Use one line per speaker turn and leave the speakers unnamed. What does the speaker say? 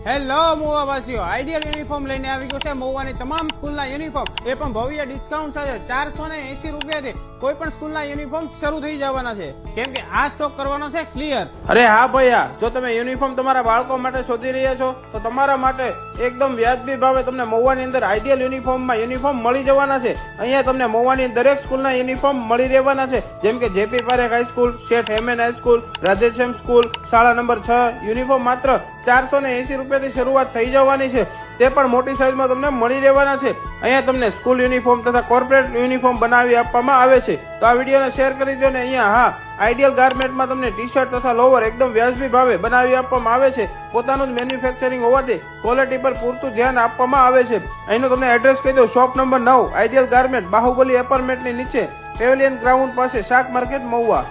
Hello મોવાવાસીઓ, ideal uniform લઈને આવી ગયો છે મોવાની તમામ સ્કૂલના યુનિફોર્મ, એ પણ ભવ્ય ડિસ્કાઉન્ટ સાથે 480 રૂપિયાથી કોઈ પણ સ્કૂલના યુનિફોર્મ શરૂ થઈ જવાના છે, કેમ કે આ સ્ટોક કરવાનો છે ક્લિયર.
અરે હા ભૈયા, જો તમે યુનિફોર્મ તમારા બાળકો માટે શોધી રહ્યા છો તો તમારા માટે એકદમ વ્યાજબી ભાવે તમને મહુવાની અંદર આઈડિયલ યુનિફોર્મ મળી જવાના છે. અહીંયા તમને મહુવાની દરેક સ્કૂલના યુનિફોર્મ મળી રહેવાના છે, જેમ કે જેપી પારેખ હાઈસ્કૂલ, શેઠ હેમેન હાઈસ્કૂલ, રાધેશ્યામ સ્કૂલ, શાળા નંબર 6. યુનિફોર્મ માત્ર 480 રૂપિયાથી શરૂઆત થઈ જવાની છે, તે પણ મોટી સાઈઝમાં તમને મળી રહેવાના છે. અહીંયા તમને સ્કૂલ યુનિફોર્મ તથા કોર્પોરેટ યુનિફોર્મ બનાવી આપવામાં આવે છે. તો આ વિડીયોને શેર કરી દો ને અહીંયા આઈડિયલ ગાર્મેન્ટમાં તમને ટી શર્ટ તથા લોવર એકદમ વ્યાજબી ભાવે બનાવી આપવામાં આવે છે. પોતાનું જ મેન્યુફેક્ચરિંગ હોવાથી ક્વોલિટી પર પૂરતું ધ્યાન આપવામાં આવે છે. અહીંનું તમને એડ્રેસ કહી દો, shop number 9, ideal garment, Bahubali એપાર્ટમેન્ટની નીચે, પેવેલિયન ગ્રાઉન્ડ પાસે, શાક માર્કેટ, મહુવા.